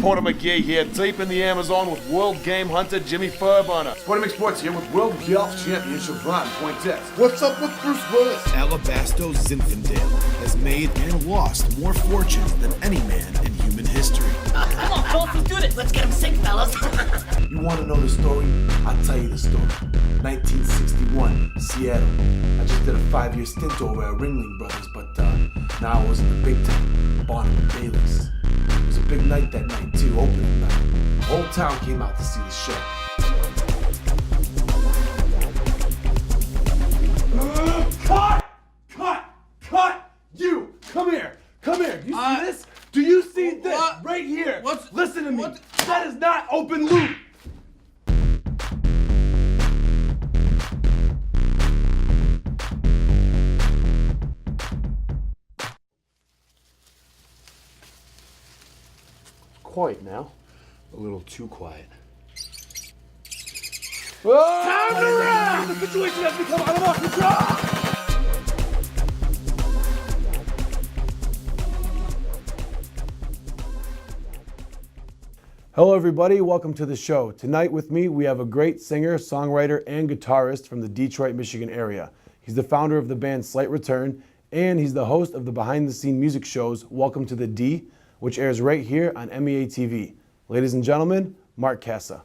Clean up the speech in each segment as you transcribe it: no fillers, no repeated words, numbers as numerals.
Porter McGee here, deep in the Amazon with World Game Hunter Jimmy Furburner. Sporting Sports here with World Golf Champion Siobhan Pointez. What's up with Bruce Willis? Alabasto Zinfandel has made and lost more fortunes than any man in human history. Come on, fellas, let's do it. Let's get him sick, fellas. You want to know the story? I'll tell you the story. 1961, Seattle. I just did a 5-year stint over at Ringling Brothers, but now I was in the big time, Barnum and Bailey's. It was a big night that night too, opening night. The whole town came out to see the show. Cut! You! Come here! You see this? Do you see this? Right here! Listen to me! That is not open loop! Quiet now. A little too quiet. Time to run! The situation has become out of our control! Hello everybody, welcome to the show. Tonight with me we have a great singer, songwriter, and guitarist from the Detroit, Michigan area. He's the founder of the band Slight Return, and he's the host of the behind-the-scene music shows Welcome to the D, which airs right here on MEA TV. Ladies and gentlemen, Mark Casa.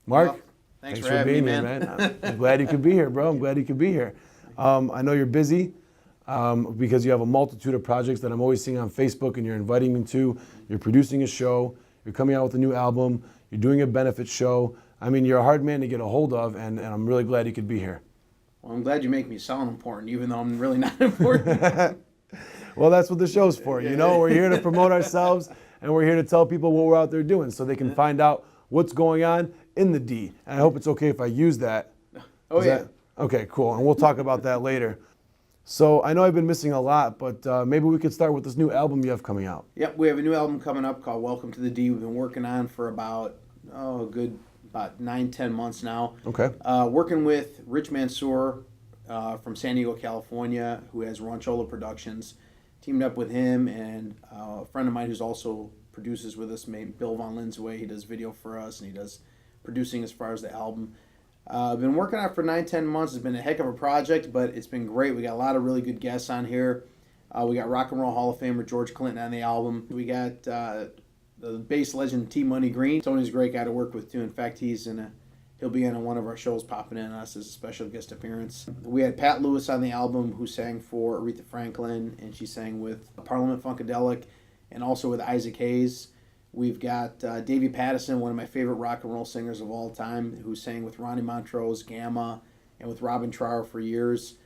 Mark, well, thanks for having being me, here, man. I'm glad you could be here, bro. I'm glad you could be here. I know you're busy because you have a multitude of projects that I'm always seeing on Facebook and you're inviting me to. You're producing a show. You're coming out with a new album. You're doing a benefit show. I mean, you're a hard man to get a hold of, and I'm really glad you could be here. Well, I'm glad you make me sound important, even though I'm really not important. Well, that's what the show's for. You know, we're here to promote ourselves, and we're here to tell people what we're out there doing so they can find out what's going on in the D. And I hope it's okay if I use that. Oh, yeah. Okay, cool. And we'll talk about that later. So I know I've been missing a lot, but maybe we could start with this new album you have coming out. Yep, we have a new album coming up called Welcome to the D. We've been working on for about 9-10 months now. Okay. Working with Rich Mansour from San Diego, California, who has Ranchola Productions. Teamed up with him and a friend of mine who's also produces with us, named Bill Von Linsway. He does video for us and he does producing as far as the album. I've been working on it for 9-10 months. It's been a heck of a project, but it's been great. We got a lot of really good guests on here. We got Rock and Roll Hall of Famer George Clinton on the album. We got the bass legend T Money Green. Tony's a great guy to work with too. In fact, he'll be on one of our shows, popping in on us as a special guest appearance. We had Pat Lewis on the album, who sang for Aretha Franklin, and she sang with Parliament Funkadelic and also with Isaac Hayes. We've got Davey Pattison, one of my favorite rock and roll singers of all time, who sang with Ronnie Montrose, Gamma, and with Robin Trower for years.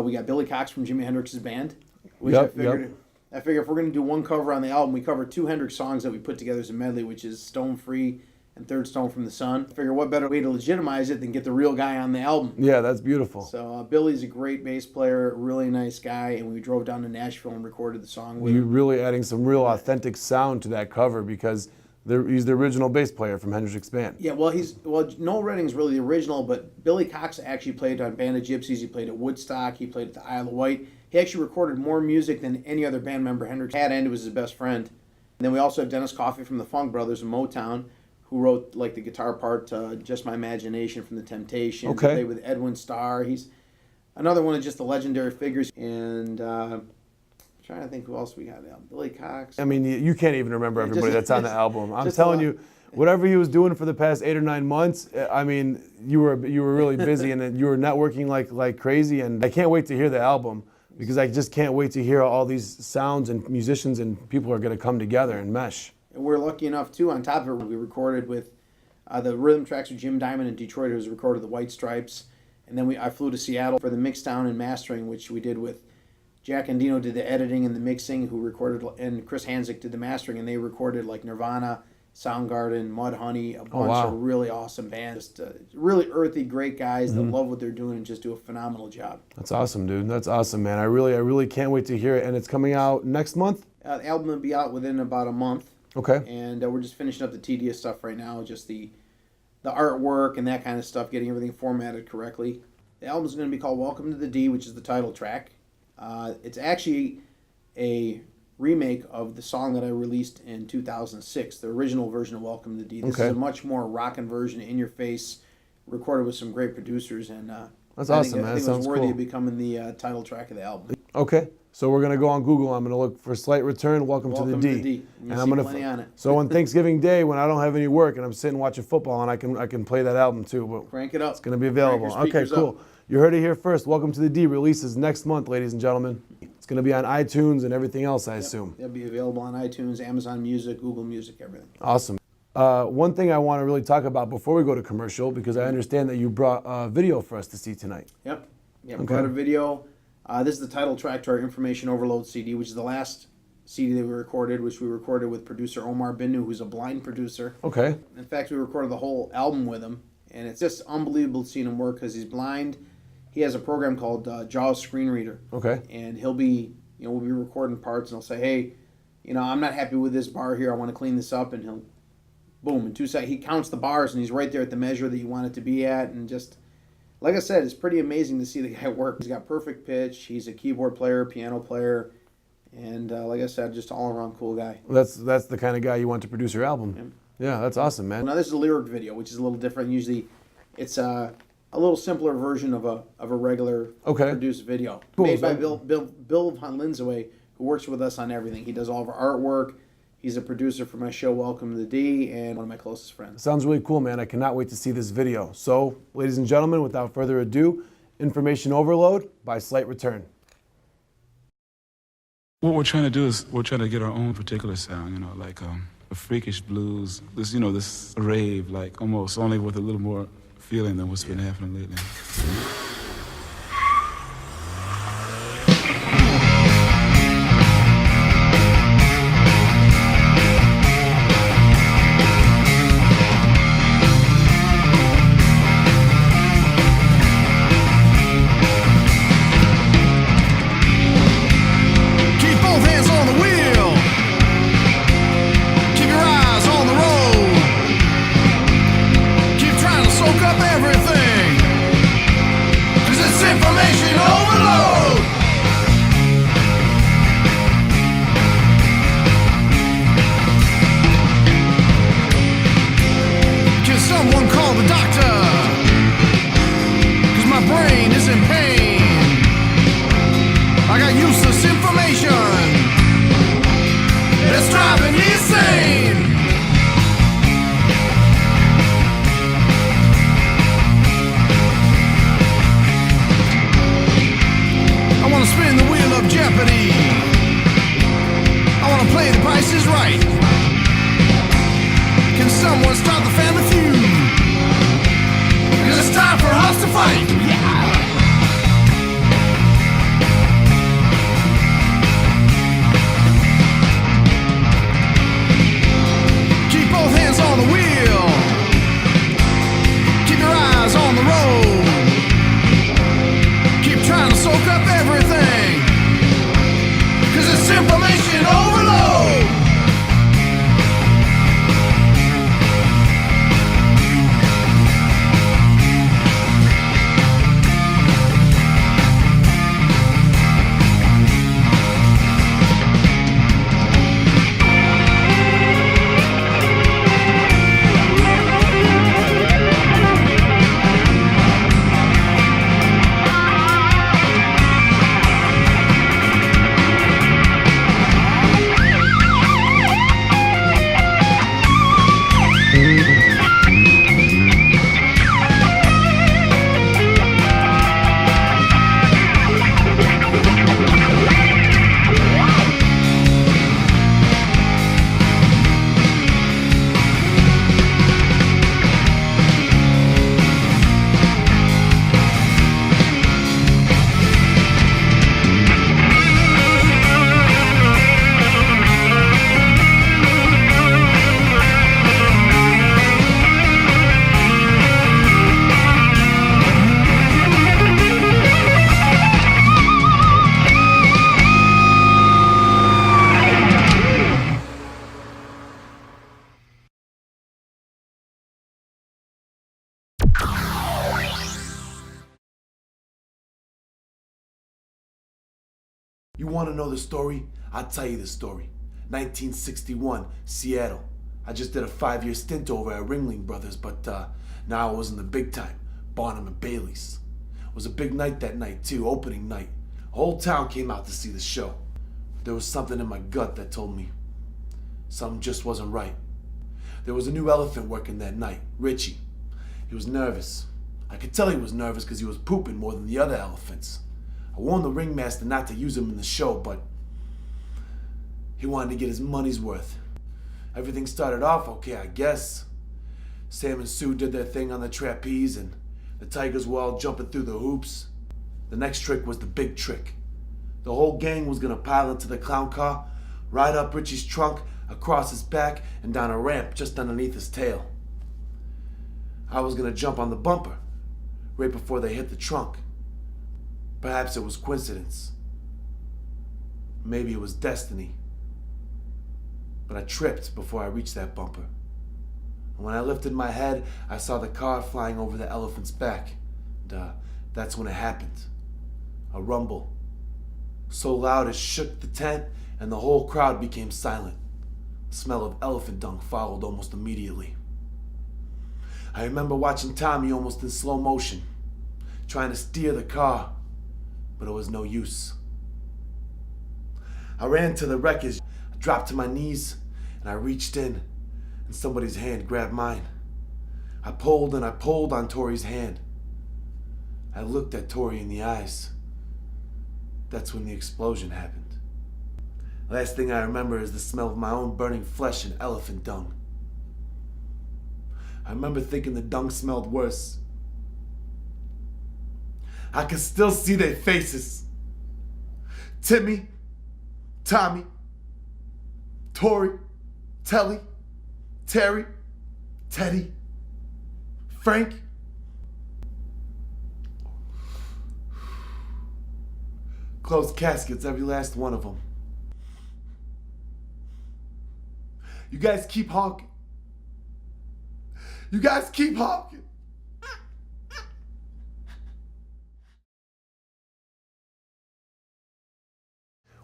We got Billy Cox from Jimi Hendrix's band, which I figure if we're going to do one cover on the album, we cover 2 Hendrix songs that we put together as a medley, which is Stone Free and Third Stone from the Sun. I figure what better way to legitimize it than get the real guy on the album. Yeah, that's beautiful. So Billy's a great bass player, really nice guy, and we drove down to Nashville and recorded the song with him. You're really adding some real authentic sound to that cover because he's the original bass player from Hendrix Band. Yeah, well, Noel Redding's really the original, but Billy Cox actually played on Band of Gypsies. He played at Woodstock. He played at the Isle of Wight. He actually recorded more music than any other band member Hendrix had, and he was his best friend. And then we also have Dennis Coffey from the Funk Brothers of Motown, who wrote like the guitar part to Just My Imagination from the Temptations. Okay. He played with Edwin Starr. He's another one of just the legendary figures. And I'm trying to think who else we got now. Billy Cox. I mean, you can't even remember everybody that's on the album. I'm telling you, whatever he was doing for the past 8 or 9 months, I mean, you were really busy and you were networking like crazy. And I can't wait to hear the album because I just can't wait to hear all these sounds and musicians and people are going to come together and mesh. And we're lucky enough, too, on top of it, we recorded with the rhythm tracks with Jim Diamond in Detroit, who was recorded the White Stripes. And then I flew to Seattle for the mixdown and mastering, which we did with Jack Andino did the editing and the mixing, who recorded, and Chris Hanzik did the mastering, and they recorded like Nirvana, Soundgarden, Mudhoney, a bunch of really awesome bands. Just really earthy, great guys that love what they're doing and just do a phenomenal job. That's awesome, dude. That's awesome, man. I really can't wait to hear it. And it's coming out next month? The album will be out within about a month. Okay. And we're just finishing up the tedious stuff right now, just the artwork and that kind of stuff, getting everything formatted correctly. The album's going to be called Welcome to the D, which is the title track. It's actually a remake of the song that I released in 2006, the original version of Welcome to the D. This Okay. is a much more rockin' version, in your face, recorded with some great producers, and That's I awesome, think, man. I think That it was sounds worthy cool. of becoming the title track of the album. Okay, so we're gonna go on Google. I'm gonna look for Slight Return. Welcome to the D. You'll see plenty on it. So on Thanksgiving Day, when I don't have any work and I'm sitting watching football, and I can play that album too. But Crank it up. it's gonna be available. Crank your Okay, speakers cool. up. You heard it here first. Welcome to the D releases next month, ladies and gentlemen. It's gonna be on iTunes and everything else, I assume. It'll be available on iTunes, Amazon Music, Google Music, everything. Awesome. One thing I want to really talk about before we go to commercial, because I understand that you brought a video for us to see tonight. Yep. Okay. Brought a video. This is the title track to our Information Overload CD, which is the last CD that we recorded, which we recorded with producer Omar Binu, who's a blind producer. Okay. In fact, we recorded the whole album with him, and it's just unbelievable seeing him work because he's blind. He has a program called JAWS Screen Reader. Okay. And he'll be, we'll be recording parts, and he'll say, hey, I'm not happy with this bar here. I want to clean this up, and he'll, boom, in 2 seconds, he counts the bars, and he's right there at the measure that you want it to be at, and just, like I said, it's pretty amazing to see the guy work. He's got perfect pitch. He's a keyboard player, piano player, and like I said, just all-around cool guy. That's the kind of guy you want to produce your album. Yeah, that's awesome, man. Now this is a lyric video, which is a little different. Usually, it's a little simpler version of a regular produced video, Cool. made by Bill von Linzaway, who works with us on everything. He does all of our artwork. He's a producer for my show Welcome to the D, and one of my closest friends. Sounds really cool, man. I cannot wait to see this video. So, ladies and gentlemen, without further ado, Information Overload by Slight Return. What we're trying to do is we're trying to get our own particular sound, like a freakish blues, this rave, like almost only with a little more feeling than what's been happening lately. Keep both hands on the wheel. Keep your eyes on the road. Keep trying to soak up everything. 'Cause it's information overload. Can someone call the doctor? 'Cause my brain is in pain. I got useless information that's driving me insane. I wanna spin the wheel of jeopardy. I wanna play the Price is Right. Can someone start the family feud? 'Cause it's time for us to fight. Yeah. You want to know the story? I'll tell you the story. 1961, Seattle. I just did a 5-year stint over at Ringling Brothers, but now I was in the big time, Barnum and Bailey's. It was a big night that night too, opening night. The whole town came out to see the show. There was something in my gut that told me something just wasn't right. There was a new elephant working that night, Richie. He was nervous. I could tell he was nervous because he was pooping more than the other elephants. I warned the ringmaster not to use him in the show, but he wanted to get his money's worth. Everything started off okay, I guess. Sam and Sue did their thing on the trapeze, and the tigers were all jumping through the hoops. The next trick was the big trick. The whole gang was gonna pile into the clown car, ride up Richie's trunk, across his back, and down a ramp just underneath his tail. I was gonna jump on the bumper, right before they hit the trunk. Perhaps it was coincidence. Maybe it was destiny. But I tripped before I reached that bumper. And when I lifted my head, I saw the car flying over the elephant's back. And that's when it happened. A rumble. So loud it shook the tent, and the whole crowd became silent. The smell of elephant dung followed almost immediately. I remember watching Tommy almost in slow motion, trying to steer the car, but it was no use. I ran to the wreckage, I dropped to my knees, and I reached in, and somebody's hand grabbed mine. I pulled and I pulled on Tori's hand. I looked at Tori in the eyes. That's when the explosion happened. Last thing I remember is the smell of my own burning flesh and elephant dung. I remember thinking the dung smelled worse. I could still see their faces. Timmy, Tommy, Tori, Telly, Terry, Teddy, Frank. Closed caskets, every last one of them. You guys keep honking. You guys keep honking.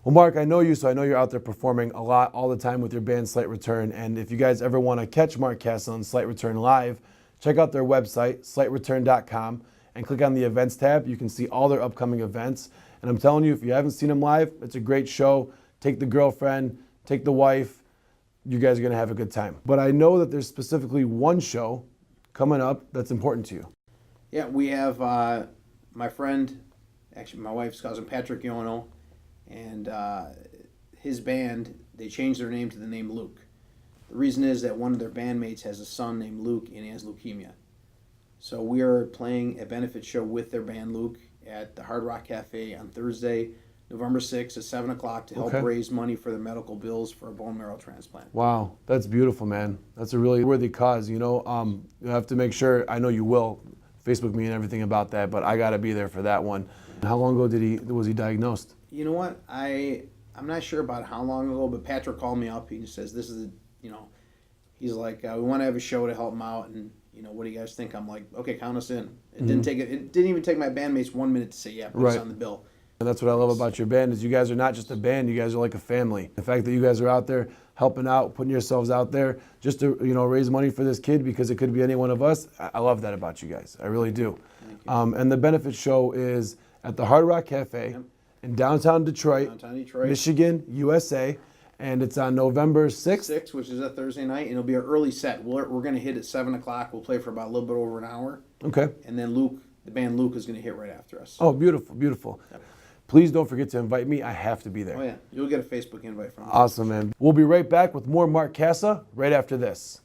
Well, Mark, I know you, so I know you're out there performing a lot all the time with your band Slight Return. And if you guys ever want to catch Mark Castle and Slight Return live, check out their website, slightreturn.com, and click on the events tab. You can see all their upcoming events. And I'm telling you, if you haven't seen them live, it's a great show. Take the girlfriend, take the wife. You guys are going to have a good time. But I know that there's specifically one show coming up that's important to you. Yeah, we have my friend, actually my wife's cousin, Patrick Yono, and his band, they changed their name to the name Luke. The reason is that one of their bandmates has a son named Luke, and he has leukemia. So we are playing a benefit show with their band Luke at the Hard Rock Cafe on Thursday, November 6th at 7 o'clock to help raise money for their medical bills for a bone marrow transplant. Wow, that's beautiful, man. That's a really worthy cause. You know, you have to make sure, I know you will, Facebook me and everything about that, but I got to be there for that one. How long ago was he diagnosed? You know what? I'm not sure about how long ago, but Patrick called me up. He just says, this is, he's like, we want to have a show to help him out, and, what do you guys think? I'm like, okay, count us in. It didn't even take my bandmates 1 minute to say, yeah, put us on the bill. And that's what I love about your band is you guys are not just a band, you guys are like a family. The fact that you guys are out there helping out, putting yourselves out there just to raise money for this kid because it could be any one of us. I love that about you guys. I really do. And the benefit show is at the Hard Rock Cafe in downtown Detroit, Michigan, USA. And it's on November 6th. 6th, which is a Thursday night, and it'll be an early set. We're going to hit at 7 o'clock. We'll play for about a little bit over an hour. Okay. And then the band Luke is going to hit right after us. Oh, beautiful, beautiful. Yep. Please don't forget to invite me. I have to be there. Oh, yeah. You'll get a Facebook invite from me. Awesome, man. We'll be right back with more Mark Casa right after this.